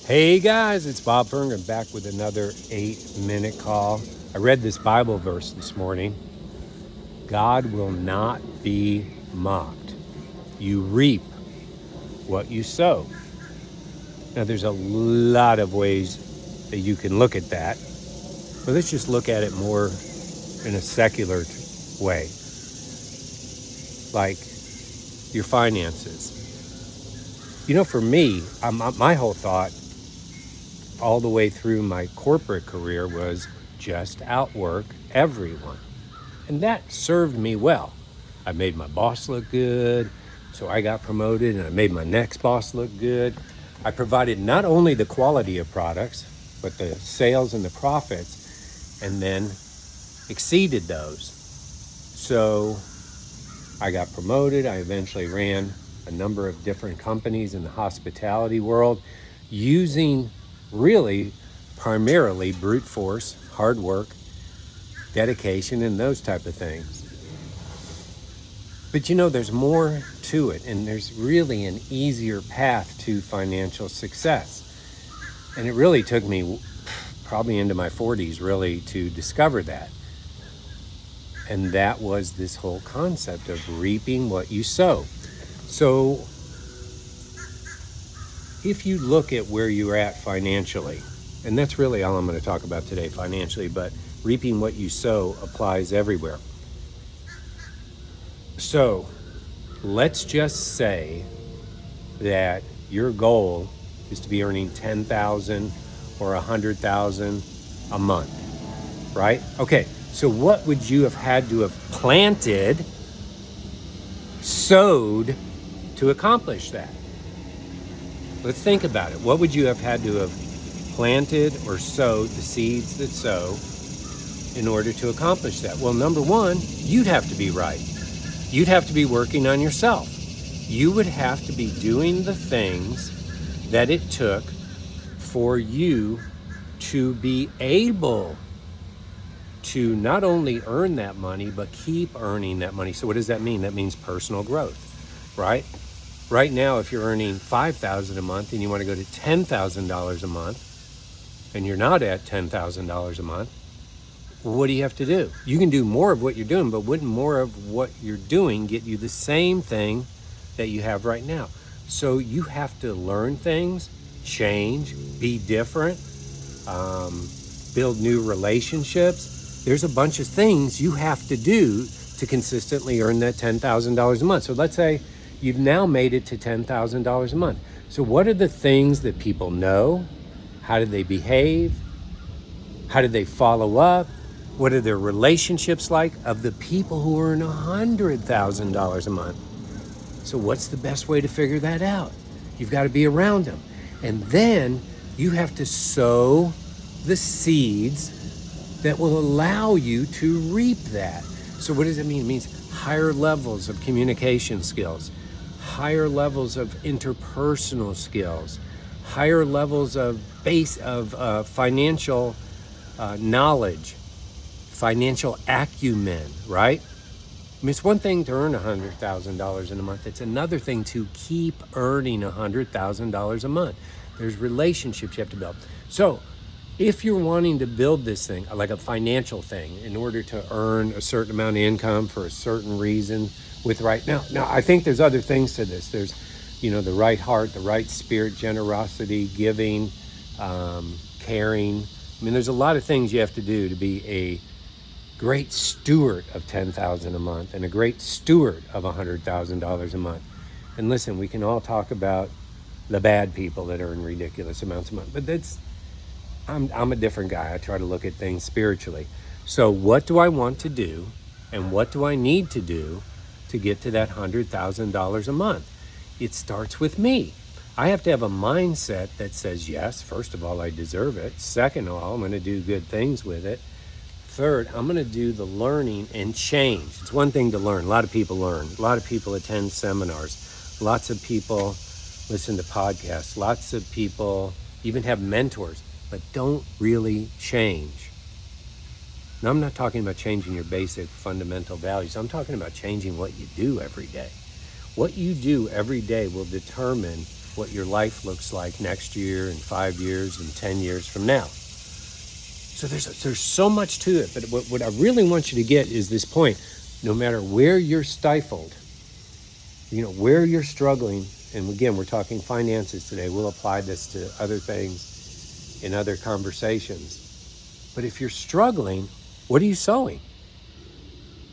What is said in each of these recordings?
Hey guys, it's Bob Fernger back with another 8-minute call. I read this Bible verse this morning. God will not be mocked. You reap what you sow. Now there's a lot of ways that you can look at that, but let's just look at it more in a secular way, like your finances. For me, my whole thought all the way through my corporate career was just outwork everyone. And that served me well. I made my boss look good, so I got promoted, and I made my next boss look good. I provided not only the quality of products, but the sales and the profits, and then exceeded those. So I got promoted. I eventually ran a number of different companies in the hospitality world using really primarily brute force, hard work, dedication, and those type of things. But there's more to it, and there's really an easier path to financial success. And it really took me probably into my 40s really to discover that. And that was this whole concept of reaping what you sow. So if you look at where you're at financially, and that's really all I'm going to talk about today financially, but reaping what you sow applies everywhere. So let's just say that your goal is to be earning $10,000 or $100,000 a month, right? Okay, so what would you have had to have planted, sowed to accomplish that? Let's think about it. What would you have had to have planted or sowed, the seeds that sow, in order to accomplish that? Well, number one, you'd have to be right. You'd have to be working on yourself. You would have to be doing the things that it took for you to be able to not only earn that money, but keep earning that money. So what does that mean? That means personal growth, right? Right now, if you're earning $5,000 a month and you want to go to $10,000 a month, and you're not at $10,000 a month, what do you have to do? You can do more of what you're doing, but wouldn't more of what you're doing get you the same thing that you have right now? So you have to learn things, change, be different, build new relationships. There's a bunch of things you have to do to consistently earn that $10,000 a month. So let's say you've now made it to $10,000 a month. So what are the things that people know? How do they behave? How do they follow up? What are their relationships like of the people who earn $100,000 a month? So what's the best way to figure that out? You've got to be around them. And then you have to sow the seeds that will allow you to reap that. So what does it mean? It means higher levels of communication skills, higher levels of interpersonal skills, higher levels of financial knowledge, financial acumen, right? I mean, it's one thing to earn $100,000 in a month. It's another thing to keep earning $100,000 a month. There's relationships you have to build. So if you're wanting to build this thing, like a financial thing, in order to earn a certain amount of income for a certain reason with right now. Now, I think there's other things to this. There's, the right heart, the right spirit, generosity, giving, caring. I mean, there's a lot of things you have to do to be a great steward of $10,000 a month and a great steward of $100,000 a month. And listen, we can all talk about the bad people that earn ridiculous amounts a month, but I'm a different guy. I try to look at things spiritually. So what do I want to do, and what do I need to do to get to that $100,000 a month? It starts with me. I have to have a mindset that says, yes, first of all, I deserve it. Second of all, I'm going to do good things with it. Third, I'm going to do the learning and change. It's one thing to learn. A lot of people learn. A lot of people attend seminars. Lots of people listen to podcasts. Lots of people even have mentors, but don't really change. Now, I'm not talking about changing your basic fundamental values. I'm talking about changing what you do every day. What you do every day will determine what your life looks like next year and 5 years and 10 years from now. So there's so much to it, but what I really want you to get is this point. No matter where you're stifled, where you're struggling, and again, we're talking finances today. We'll apply this to other things in other conversations. But if you're struggling, what are you sowing?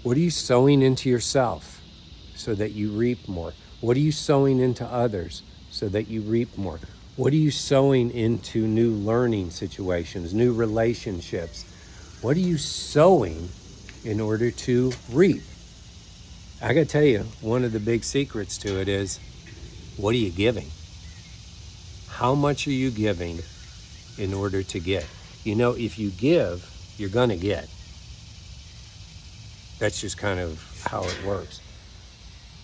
What are you sowing into yourself so that you reap more? What are you sowing into others so that you reap more? What are you sowing into new learning situations, new relationships? What are you sowing in order to reap? I got to tell you, one of the big secrets to it is, what are you giving? How much are you giving in order to get? If you give, you're going to get. That's just kind of how it works.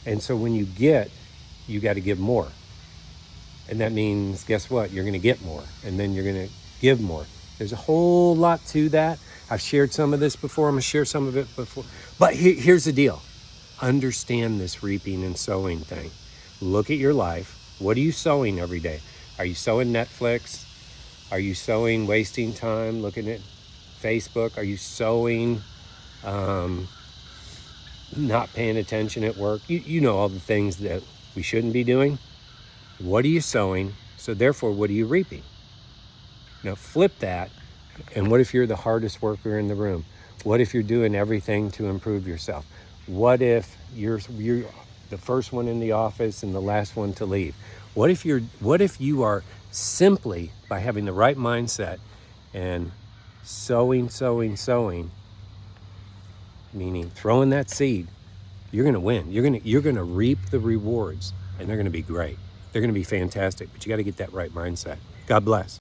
And so when you get, you got to give more. And that means, guess what? You're going to get more. And then you're going to give more. There's a whole lot to that. I've shared some of this before. I'm going to share some of it before. But here's the deal. Understand this reaping and sowing thing. Look at your life. What are you sowing every day? Are you sowing Netflix? Are you sowing wasting time looking at Facebook? Are you sowing not paying attention at work? You know all the things that we shouldn't be doing. What are you sowing? So therefore, what are you reaping? Now flip that. And what if you're the hardest worker in the room? What if you're doing everything to improve yourself? What if you're the first one in the office and the last one to leave? What if you are simply, by having the right mindset and sowing, meaning throwing that seed, you're going to win. You're going to reap the rewards, and they're going to be great. They're going to be fantastic, but you got to get that right mindset. God bless.